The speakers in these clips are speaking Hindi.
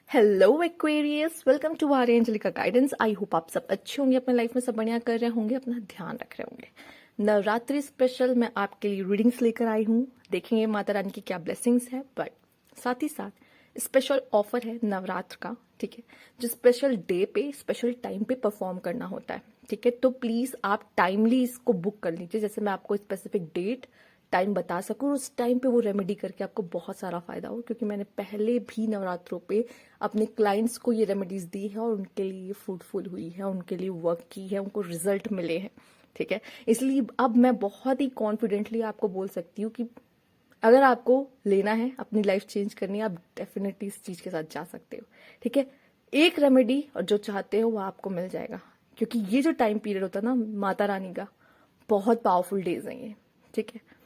Hello Aquarius, welcome to Arya Angelica guidance. I hope आप सब अच्छे होंगे, अपने लाइफ में सब बढ़िया कर रहे होंगे, अपना ध्यान रख रहे होंगे। नवरात्रि स्पेशल मैं आपके लिए रीडिंग्स लेकर आई हूँ। देखेंगे माता रानी की क्या ब्लेसिंग्स है, बट साथ ही साथ स्पेशल ऑफर है नवरात्र का, ठीक है, जो स्पेशल डे पे स्पेशल टाइम पे परफॉर्म करना होता है, ठीक है। तो प्लीज आप टाइमली इसको बुक कर लीजिए, जैसे मैं आपको स्पेसिफिक डेट टाइम बता सकूं, उस टाइम पे वो रेमेडी करके आपको बहुत सारा फायदा हो, क्योंकि मैंने पहले भी नवरात्रों पे अपने क्लाइंट्स को ये रेमेडीज दी है और उनके लिए ये फ्रूटफुल हुई है, उनके लिए वर्क की है, उनको रिजल्ट मिले हैं, ठीक है। इसलिए अब मैं बहुत ही कॉन्फिडेंटली आपको बोल सकती हूँ कि अगर आपको लेना है, अपनी लाइफ चेंज करनी है, आप डेफिनेटली इस चीज के साथ जा सकते हो, ठीक है। एक रेमेडी और जो चाहते हो वो आपको मिल जाएगा, क्योंकि ये जो टाइम पीरियड होता है ना माता रानी का, बहुत पावरफुल डेज हैं ये, ठीक है।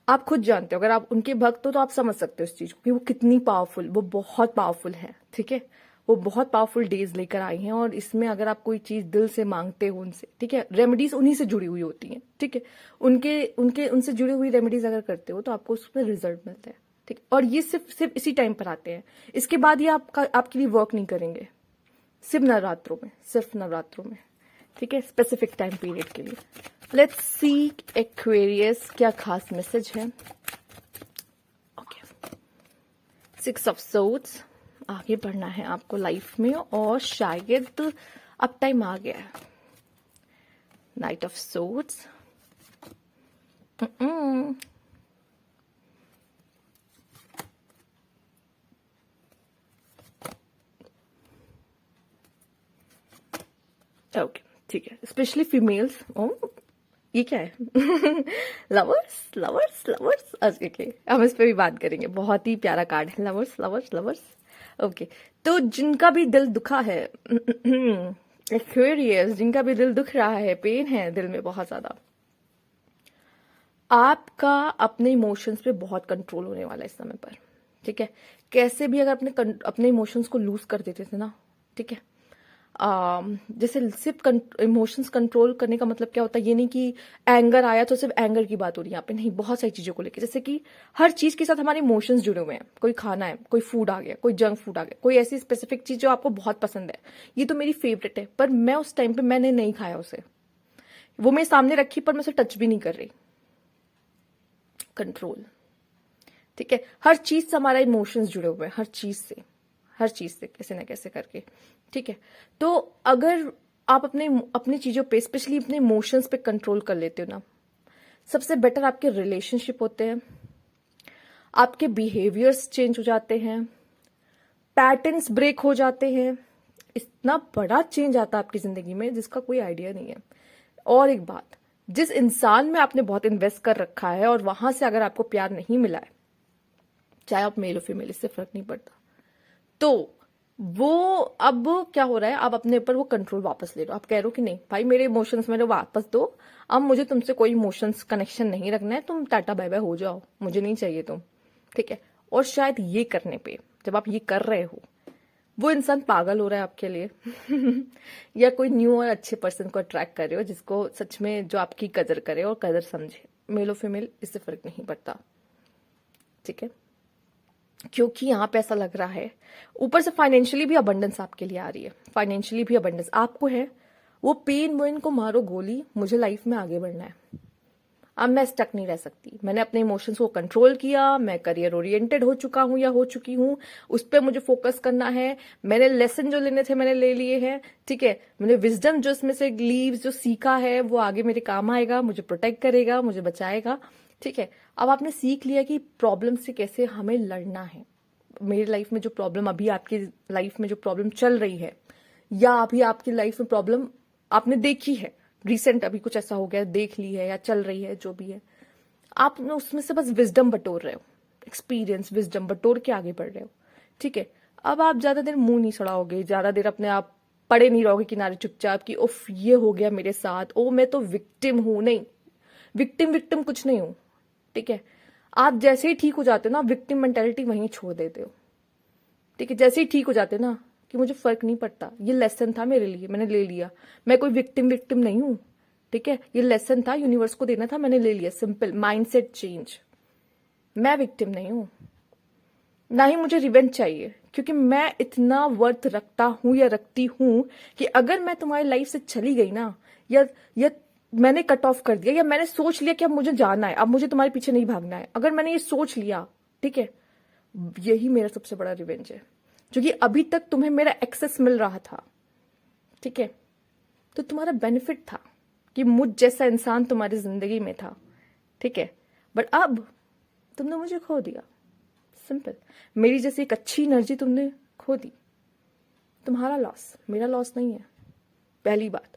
आप खुद जानते हो, अगर आप उनके भक्त हो तो आप समझ सकते हो इस चीज को कि वो कितनी पावरफुल, वो बहुत पावरफुल है, ठीक है। वो बहुत पावरफुल डेज लेकर आई हैं, और इसमें अगर आप कोई चीज दिल से मांगते हो उनसे, ठीक है, रेमेडीज उन्हीं से जुड़ी हुई होती हैं, ठीक है। उनके उनके उनसे जुड़ी हुई रेमेडीज अगर करते हो तो आपको उसमें रिजल्ट मिलता है, ठीक। और ये सिर्फ सिर्फ इसी टाइम पर आते हैं, इसके बाद ये आपके लिए वर्क नहीं करेंगे, सिर्फ नवरात्रों में, सिर्फ नवरात्रों में, ठीक है, स्पेसिफिक टाइम पीरियड के लिए। लेट्स सी एक्वेरियस क्या खास मैसेज है। ओके, 6 ऑफ सोर्ड्स, आगे बढ़ना है आपको लाइफ में, और शायद अब टाइम आ गया है। नाइट ऑफ सोर्ड्स, ओके, ठीक है, स्पेशली फीमेल्स। ओ, ये क्या है? लवर्स लवर्स लवर्स, ओके, हम इस पे भी बात करेंगे, बहुत ही प्यारा कार्ड है, लवर्स लवर्स लवर्स। ओके, तो जिनका भी दिल दुखा है, एक्वेरियस, जिनका भी दिल दुख रहा है, पेन है दिल में बहुत ज्यादा, आपका अपने इमोशंस पे बहुत कंट्रोल होने वाला है इस समय पर, ठीक है। कैसे भी अगर अपने इमोशंस को लूज कर देते थे ना, ठीक है, जैसे सिर्फ इमोशंस कंट्रोल करने का मतलब क्या होता है, ये नहीं कि एंगर आया तो सिर्फ एंगर की बात हो रही है यहाँ पे, नहीं, बहुत सारी चीजों को लेकर, जैसे कि हर चीज के साथ हमारे इमोशंस जुड़े हुए हैं। कोई खाना है, कोई फूड आ गया, कोई जंक फूड आ गया, कोई ऐसी स्पेसिफिक चीज जो आपको बहुत पसंद है, ये तो मेरी फेवरेट है, पर मैं उस टाइम पे मैंने नहीं खाया उसे, वो मेरे सामने रखी पर मैं उसे टच भी नहीं कर रही। कंट्रोल, ठीक है। हर चीज से हमारा इमोशंस जुड़े हुए हैं, हर चीज से, हर चीज से कैसे ना कैसे करके, ठीक है। तो अगर आप अपनी चीजों पे, स्पेशली अपने इमोशंस पे कंट्रोल कर लेते हो ना, सबसे बेटर आपके रिलेशनशिप होते हैं, आपके बिहेवियर्स चेंज हो जाते हैं, पैटर्न्स ब्रेक हो जाते हैं, इतना बड़ा चेंज आता है आपकी जिंदगी में जिसका कोई आइडिया नहीं है। और एक बात, जिस इंसान में आपने बहुत इन्वेस्ट कर रखा है और वहां से अगर आपको प्यार नहीं मिला है, चाहे आप मेल हो फीमेल, इससे फर्क नहीं पड़ता, तो वो अब क्या हो रहा है, आप अपने ऊपर वो कंट्रोल वापस ले लो। आप कह रहे हो कि नहीं भाई, मेरे इमोशंस मेरे वापस दो, अब मुझे तुमसे कोई इमोशंस कनेक्शन नहीं रखना है, तुम टाटा बाय बाय हो जाओ, मुझे नहीं चाहिए तुम, ठीक है। और शायद ये करने पे, जब आप ये कर रहे हो, वो इंसान पागल हो रहा है आपके लिए या कोई न्यू और अच्छे पर्सन को अट्रैक्ट कर रहे हो, जिसको सच में जो आपकी कदर करे और कदर समझे, मेल और फीमेल इससे फर्क नहीं पड़ता, ठीक है। क्योंकि यहाँ पे ऐसा लग रहा है, ऊपर से फाइनेंशियली भी अबंडेंस आपके लिए आ रही है, फाइनेंशियली भी अबंडेंस आपको है। वो पेन वेन को मारो गोली, मुझे लाइफ में आगे बढ़ना है, अब मैं स्टक नहीं रह सकती। मैंने अपने इमोशंस को कंट्रोल किया, मैं करियर ओरिएंटेड हो चुका हूं या हो चुकी हूं, उस पर मुझे फोकस करना है। मैंने लेसन जो लेने थे मैंने ले लिए हैं, ठीक है। मैंने विजडम जो इसमें से लीव्स जो सीखा है वो आगे मेरे काम आएगा, मुझे प्रोटेक्ट करेगा, मुझे बचाएगा, ठीक है। अब आपने सीख लिया कि प्रॉब्लम से कैसे हमें लड़ना है। मेरी लाइफ में जो प्रॉब्लम, अभी आपकी लाइफ में जो प्रॉब्लम चल रही है, या अभी आपकी लाइफ में प्रॉब्लम आपने देखी है, रिसेंट अभी कुछ ऐसा हो गया, देख ली है या चल रही है, जो भी है, आप उसमें से बस विजडम बटोर रहे हो, एक्सपीरियंस विजडम बटोर के आगे बढ़ रहे हो, ठीक है। अब आप ज्यादा देर मुंह नहीं सड़ाओगे, ज्यादा देर अपने आप पड़े नहीं रहोगे किनारे चुपचाप कि उफ ये हो गया मेरे साथ, ओ मैं तो विक्टिम हूं। नहीं, विक्टिम विक्टिम कुछ नहीं हूं, ठीक है। आप जैसे ही ठीक हो जाते हो ना, विक्टिम मेंटेलिटी वहीं छोड़ देते हो, ठीक है। जैसे ही ठीक हो जाते हो ना कि मुझे फर्क नहीं पड़ता, ये लेसन था मेरे लिए, मैंने ले लिया, मैं कोई विक्टिम विक्टिम नहीं हूं, ठीक है। ये लेसन था, यूनिवर्स को देना था, मैंने ले लिया, सिंपल माइंडसेट चेंज। मैं विक्टिम नहीं हूं, ना ही मुझे रिवेंज चाहिए, क्योंकि मैं इतना वर्थ रखता हूं या रखती हूं कि अगर मैं तुम्हारी लाइफ से चली गई ना, या मैंने कट ऑफ कर दिया, या मैंने सोच लिया कि अब मुझे जाना है, अब मुझे तुम्हारे पीछे नहीं भागना है, अगर मैंने ये सोच लिया, ठीक है, यही मेरा सबसे बड़ा रिवेंज है। क्योंकि अभी तक तुम्हें मेरा एक्सेस मिल रहा था, ठीक है, तो तुम्हारा बेनिफिट था कि मुझ जैसा इंसान तुम्हारी जिंदगी में था, ठीक है, बट अब तुमने मुझे खो दिया। सिंपल। मेरी जैसी एक अच्छी एनर्जी तुमने खो दी। तुम्हारा लॉस, मेरा लॉस नहीं है। पहली बात,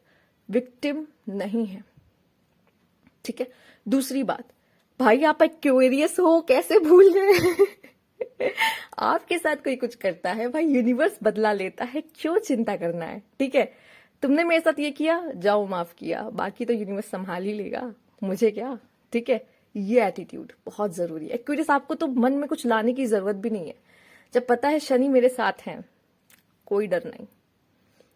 विक्टिम नहीं है, ठीक है। दूसरी बात, भाई आप एक्वेरियस हो, कैसे भूल गए? आपके साथ कोई कुछ करता है भाई, यूनिवर्स बदला लेता है, क्यों चिंता करना है, ठीक है। तुमने मेरे साथ ये किया, जाओ माफ किया, बाकी तो यूनिवर्स संभाल ही लेगा, मुझे क्या, ठीक है। ये एटीट्यूड बहुत जरूरी है। एक्वेरियस, आपको तो मन में कुछ लाने की जरूरत भी नहीं है। जब पता है शनि मेरे साथ हैं, कोई डर नहीं,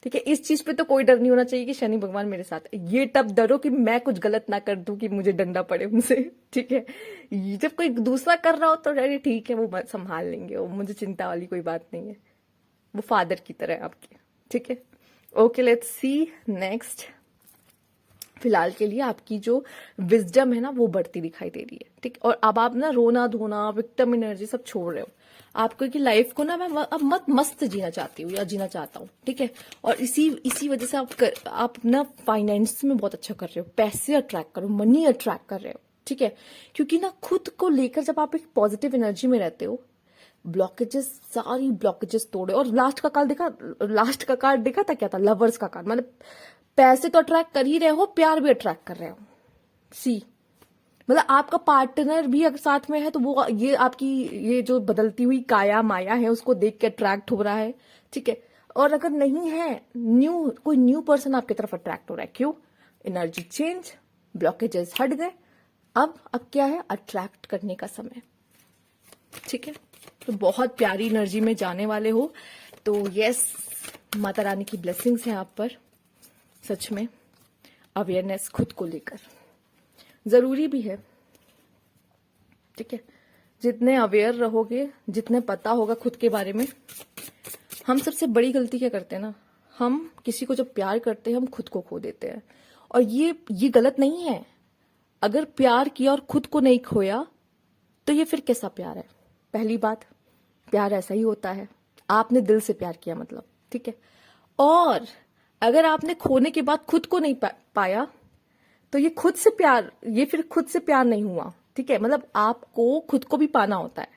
ठीक है। इस चीज पे तो कोई डर नहीं होना चाहिए कि शनि भगवान मेरे साथ है। ये तब डरो कि मैं कुछ गलत ना कर दूं कि मुझे डंडा पड़े उनसे, ठीक है। जब कोई दूसरा कर रहा हो तो अरे ठीक है, वो संभाल लेंगे, वो मुझे चिंता वाली कोई बात नहीं है। वो फादर की तरह है आपके, ठीक है। Okay, let's see next. फिलहाल के लिए आपकी जो विजडम है ना, वो बढ़ती दिखाई दे रही है, ठीक। और अब आप ना रोना धोना, विक्टिम एनर्जी सब छोड़ रहे हो। आपको कि लाइफ को ना मैं अब मस्त जीना चाहती हूँ या जीना चाहता हूँ, ठीक है। और इसी वजह से आप ना फाइनेंस में बहुत अच्छा कर रहे हो, पैसे अट्रैक्ट कर रहे हो, मनी अट्रैक्ट कर रहे हो, ठीक है। क्योंकि ना खुद को लेकर जब आप एक पॉजिटिव एनर्जी में रहते हो, ब्लॉकेजेस, सारी ब्लॉकेजेस तोड़े। और लास्ट का कार्ड देखा था, क्या था? लवर्स का कार्ड। मतलब पैसे तो अट्रैक्ट कर ही रहे हो, प्यार भी अट्रैक्ट कर रहे हो। सी मतलब आपका पार्टनर भी अगर साथ में है तो वो ये आपकी ये जो बदलती हुई काया माया है उसको देख के अट्रैक्ट हो रहा है, ठीक है। और अगर नहीं है, कोई न्यू पर्सन आपकी तरफ अट्रैक्ट हो रहा है। क्यों? एनर्जी चेंज, ब्लॉकेजेस हट गए। अब क्या है? अट्रैक्ट करने का समय, ठीक है। तो बहुत प्यारी एनर्जी में जाने वाले हो। तो यस, माता रानी की ब्लेसिंग्स हैं आप पर। सच में अवेयरनेस खुद को लेकर जरूरी भी है, ठीक है। जितने अवेयर रहोगे, जितने पता होगा खुद के बारे में। हम सबसे बड़ी गलती क्या करते हैं ना, हम किसी को जब प्यार करते हैं हम खुद को खो देते हैं। और ये गलत नहीं है। अगर प्यार किया और खुद को नहीं खोया तो ये फिर कैसा प्यार है? पहली बात, प्यार ऐसा ही होता है, आपने दिल से प्यार किया मतलब, ठीक है। और अगर आपने खोने के बाद खुद को नहीं पाया तो ये फिर खुद से प्यार नहीं हुआ, ठीक है। मतलब आपको खुद को भी पाना होता है,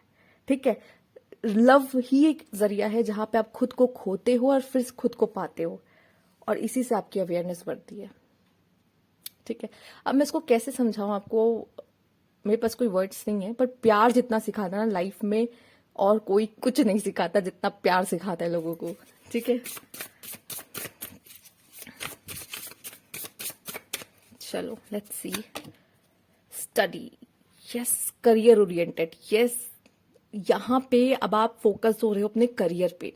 ठीक है। लव ही एक जरिया है जहां पे आप खुद को खोते हो और फिर खुद को पाते हो, और इसी से आपकी अवेयरनेस बढ़ती है, ठीक है। अब मैं इसको कैसे समझाऊं आपको, मेरे पास कोई वर्ड्स नहीं है, पर प्यार जितना सिखाता ना लाइफ में, और कोई कुछ नहीं सिखाता जितना प्यार सिखाता है लोगों को, ठीक है। चलो let's see. Study, yes, career oriented, yes. यहाँ पे अब आप फोकस हो रहे हो अपने करियर पे।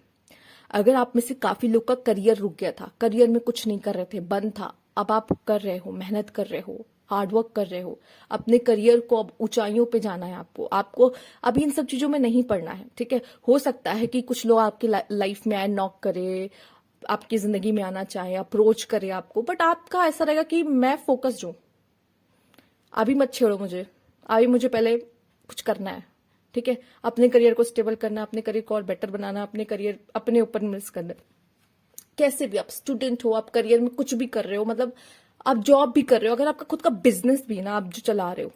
अगर आप में से काफी लोग का करियर रुक गया था, करियर में कुछ नहीं कर रहे थे, बंद था, अब आप कर रहे हो, मेहनत कर रहे हो, हार्डवर्क कर रहे हो, अपने करियर को अब ऊंचाइयों पे जाना है आपको अभी इन सब चीजों में नहीं पड़ना है, ठीक है। हो सकता है कि कुछ लोग आपकी लाइफ में आए, नॉक करे, आपकी जिंदगी में आना चाहे, अप्रोच करे आपको, बट आपका ऐसा रहेगा कि मैं फोकस्ड हूं, अभी मत छेड़ो मुझे, अभी मुझे पहले कुछ करना है, ठीक है। अपने करियर को स्टेबल करना, अपने करियर को और बेटर बनाना, अपने करियर अपने ऊपर इन्वेस्ट करना। कैसे भी, आप स्टूडेंट हो, आप करियर में कुछ भी कर रहे हो, मतलब आप जॉब भी कर रहे हो, अगर आपका खुद का बिजनेस भी है ना, आप जो चला रहे हो,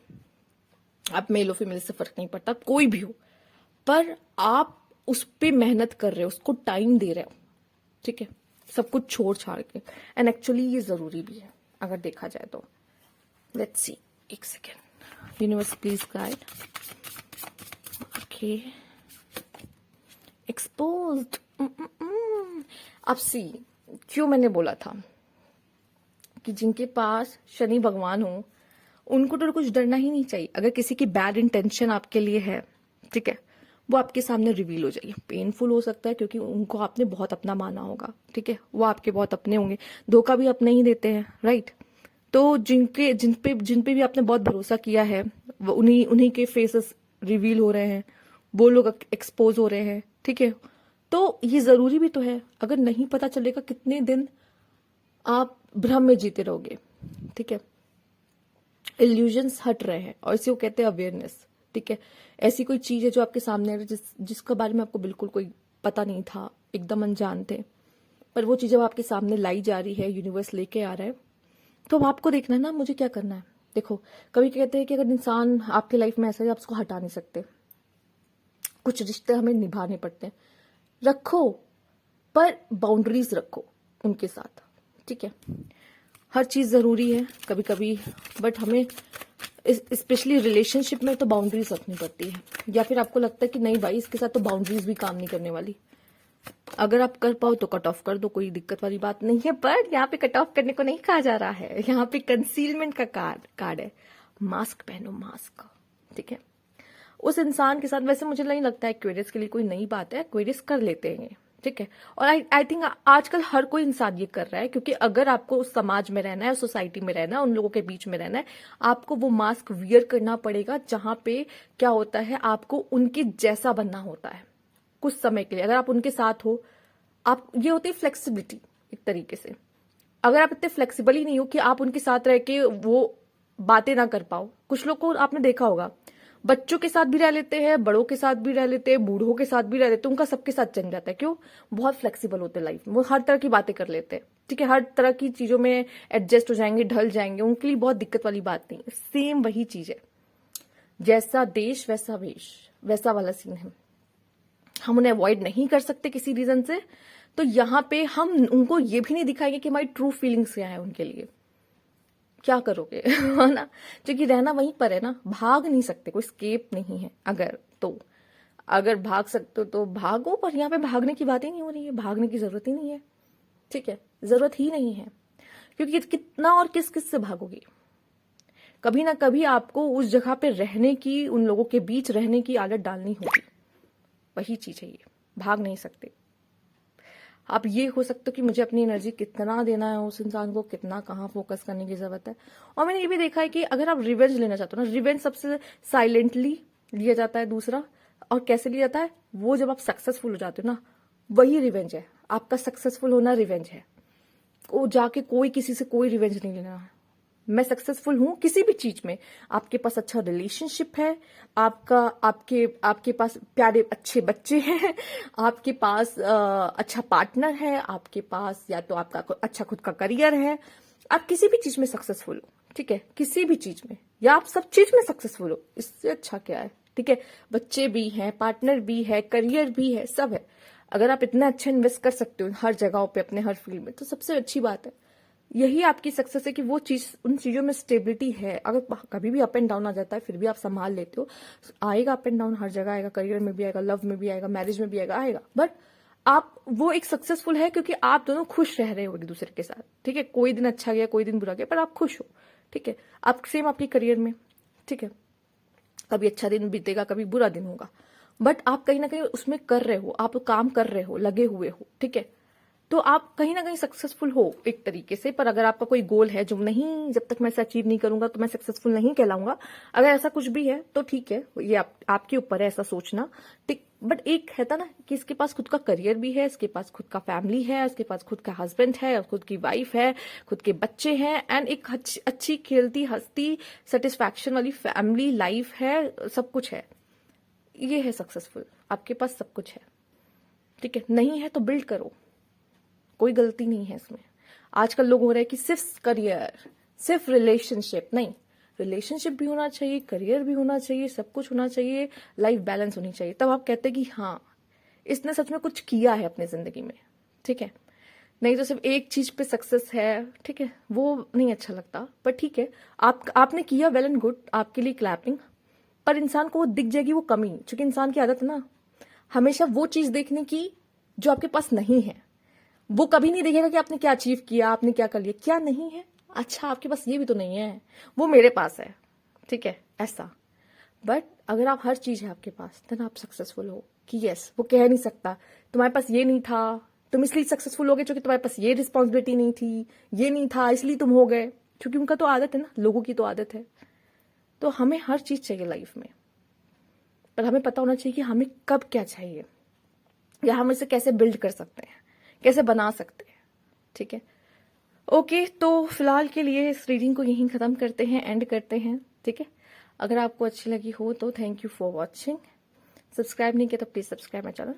आप मेल हो फीमेल से फर्क नहीं पड़ता, कोई भी हो, पर आप उस पर मेहनत कर रहे हो, उसको टाइम दे रहे हो, ठीक है, सब कुछ छोड़ छाड़ के। एंड एक्चुअली ये जरूरी भी है अगर देखा जाए तो। लेट्स सी, एक second, universe please guide. Okay, exposed. अब सी, क्यों मैंने बोला था कि जिनके पास शनि भगवान हो उनको तो कुछ डरना ही नहीं चाहिए। अगर किसी की बैड इंटेंशन आपके लिए है, ठीक है, वो आपके सामने रिवील हो जाएगी। पेनफुल हो सकता है क्योंकि उनको आपने बहुत अपना माना होगा, ठीक है, वो आपके बहुत अपने होंगे, धोखा भी अपने ही देते हैं, राइट। तो जिन पे भी आपने बहुत भरोसा किया है, वो उन्हीं के फेसेस रिवील हो रहे हैं, वो लोग एक्सपोज हो रहे हैं, ठीक है। तो ये जरूरी भी तो है। अगर नहीं पता चलेगा कितने दिन आप भ्रम में जीते रहोगे, ठीक है। इल्यूजन्स हट रहे हैं और इसे वो कहते हैं अवेयरनेस, ठीक है। ऐसी कोई चीज है जो आपके सामने है जिसके बारे में आपको बिल्कुल कोई पता नहीं था, एकदम अनजान थे, पर वो चीज अब आपके सामने लाई जा रही है, यूनिवर्स लेके आ रहा है, तो अब आपको देखना है ना मुझे क्या करना है। देखो कभी कहते हैं कि अगर इंसान आपके लाइफ में ऐसा है आप उसको हटा नहीं सकते, कुछ रिश्ते हमें निभाने पड़ते हैं, रखो पर बाउंड्रीज रखो उनके साथ, ठीक है। हर चीज जरूरी है कभी कभी, बट हमें स्पेशली रिलेशनशिप में तो बाउंड्रीज रखनी पड़ती है। या फिर आपको लगता है कि नहीं भाई इसके साथ तो बाउंड्रीज भी काम नहीं करने वाली, अगर आप कर पाओ तो कट ऑफ कर दो, कोई दिक्कत वाली बात नहीं है। पर यहाँ पे कट ऑफ करने को नहीं कहा जा रहा है, यहाँ पे कंसीलमेंट का कार्ड है। मास्क पहनो, मास्क, ठीक है। उस इंसान के साथ, वैसे मुझे नहीं लगता है एक्वेरियस के लिए कोई नई बात है, एक्वेरियस कर लेते हैं, ठीक है। और आई थिंक आजकल हर कोई इंसान ये कर रहा है, क्योंकि अगर आपको उस समाज में रहना है, सोसाइटी में रहना है, उन लोगों के बीच में रहना है, आपको वो मास्क वियर करना पड़ेगा, जहां पे क्या होता है आपको उनके जैसा बनना होता है कुछ समय के लिए। अगर आप उनके साथ हो, आप, ये होती है फ्लेक्सिबिलिटी एक तरीके से। अगर आप इतने फ्लेक्सिबल ही नहीं हो कि आप उनके साथ रह के वो बातें ना कर पाओ, कुछ लोग को आपने देखा होगा बच्चों के साथ भी रह लेते हैं, बड़ों के साथ भी रह लेते हैं, बूढ़ों के साथ भी रह लेते हैं, उनका सबके साथ चल जाता है। क्यों? बहुत फ्लेक्सिबल होते हैं लाइफ में, वो हर तरह की बातें कर लेते हैं, ठीक है। हर तरह की चीजों में एडजस्ट हो जाएंगे, ढल जाएंगे, उनके लिए बहुत दिक्कत वाली बात नहीं। सेम वही चीज है, जैसा देश वैसा वेश, वैसा वाला सीन है। हम उन्हें अवॉइड नहीं कर सकते किसी रीजन से, तो यहां पे हम उनको ये भी नहीं दिखाएंगे कि हमारी ट्रू फीलिंग्स क्या है उनके लिए। क्या करोगे है ना, क्योंकि रहना वहीं पर है ना, भाग नहीं सकते, कोई स्केप नहीं है। अगर भाग सकते हो तो भागो, पर यहाँ पे भागने की बात ही नहीं हो रही है, भागने की जरूरत ही नहीं है, ठीक है, जरूरत ही नहीं है। क्योंकि कितना और किस किस से भागोगे, कभी ना कभी आपको उस जगह पे रहने की, उन लोगों के बीच रहने की आदत डालनी होगी, वही चीज है ये, भाग नहीं सकते आप। ये हो सकता है कि मुझे अपनी एनर्जी कितना देना है उस इंसान को, कितना कहाँ फोकस करने की जरूरत है। और मैंने ये भी देखा है कि अगर आप रिवेंज लेना चाहते हो ना, रिवेंज सबसे साइलेंटली लिया जाता है। दूसरा, और कैसे लिया जाता है, वो जब आप सक्सेसफुल हो जाते हो ना, वही रिवेंज है। आपका सक्सेसफुल होना रिवेंज है। वो जाके कोई किसी से कोई रिवेंज नहीं लेना है। मैं सक्सेसफुल हूं किसी भी चीज में, आपके पास अच्छा रिलेशनशिप है, आपके आपके पास प्यारे अच्छे बच्चे हैं, आपके पास अच्छा पार्टनर है, आपके पास या तो आपका अच्छा खुद का करियर है, आप किसी भी चीज में सक्सेसफुल हो, ठीक है, किसी भी चीज में, या आप सब चीज में सक्सेसफुल हो, इससे अच्छा क्या है, ठीक है। बच्चे भी हैं, पार्टनर भी है, करियर भी है, सब है। अगर आप इतना अच्छा इन्वेस्ट कर सकते हो हर जगहों पे, अपने हर फील्ड में, तो सबसे अच्छी बात है। यही आपकी सक्सेस है कि वो चीज, उन चीजों में स्टेबिलिटी है। अगर कभी भी अप एंड डाउन आ जाता है फिर भी आप संभाल लेते हो। आएगा अप एंड डाउन, हर जगह आएगा, करियर में भी आएगा, लव में भी आएगा, मैरिज में भी आएगा, बट आप वो एक सक्सेसफुल है क्योंकि आप दोनों खुश रह रहे हो एक दूसरे के साथ, ठीक है। कोई दिन अच्छा गया, कोई दिन बुरा गया, पर आप खुश हो, ठीक है। आप सेम आपके करियर में, ठीक है, कभी अच्छा दिन बीतेगा, कभी बुरा दिन होगा, बट आप कहीं ना कहीं उसमें कर रहे हो, आप काम कर रहे हो, लगे हुए हो, ठीक है। तो आप कहीं ना कहीं सक्सेसफुल हो एक तरीके से। पर अगर आपका कोई गोल है जो नहीं, जब तक मैं इसे अचीव नहीं करूंगा तो मैं सक्सेसफुल नहीं कहलाऊंगा, अगर ऐसा कुछ भी है तो ठीक है, ये आपके ऊपर है ऐसा सोचना, ठीक। बट एक है ना कि इसके पास खुद का करियर भी है, इसके पास खुद का फैमिली है, इसके पास खुद का हस्बैंड है, खुद की वाइफ है, खुद के बच्चे हैं, एंड एक अच्छी खेलती हंसती सेटिस्फैक्शन वाली फैमिली लाइफ है, सब कुछ है। ये है सक्सेसफुल, आपके पास सब कुछ है, ठीक है। नहीं है तो बिल्ड करो, कोई गलती नहीं है इसमें। आजकल लोग हो रहे हैं कि सिर्फ करियर, सिर्फ रिलेशनशिप, नहीं, रिलेशनशिप भी होना चाहिए, करियर भी होना चाहिए, सब कुछ होना चाहिए, लाइफ बैलेंस होनी चाहिए, तब आप कहते हैं कि हाँ इसने सच में कुछ किया है अपनी जिंदगी में, ठीक है। नहीं तो सिर्फ एक चीज पे सक्सेस है, ठीक है, वो नहीं अच्छा लगता। पर ठीक है, आपने किया, वेल एंड गुड, आपके लिए क्लैपिंग। पर इंसान को वो दिख जाएगी वो कमी, क्योंकि इंसान की आदत है ना हमेशा वो चीज देखने की जो आपके पास नहीं है। वो कभी नहीं देखेगा कि आपने क्या अचीव किया, आपने क्या कर लिया, क्या नहीं है, अच्छा आपके पास ये भी तो नहीं है, वो मेरे पास है, ठीक है, ऐसा। बट अगर आप हर चीज है आपके पास, देन आप सक्सेसफुल हो। कि यस, वो कह नहीं सकता तुम्हारे पास ये नहीं था, तुम इसलिए सक्सेसफुल हो गए क्योंकि तुम्हारे पास ये रिस्पॉन्सिबिलिटी नहीं थी, ये नहीं था इसलिए तुम हो गए, क्योंकि उनका तो आदत है ना, लोगों की तो आदत है। तो हमें हर चीज चाहिए लाइफ में, पर हमें पता होना चाहिए कि हमें कब क्या चाहिए। या हम इसे कैसे बिल्ड कर सकते हैं, कैसे बना सकते हैं। ठीक है, ओके, तो फिलहाल के लिए इस रीडिंग को यहीं खत्म करते हैं, एंड करते हैं। ठीक है, अगर आपको अच्छी लगी हो तो thank you for watching. Subscribe नहीं किया तो प्लीज सब्सक्राइब माई चैनल।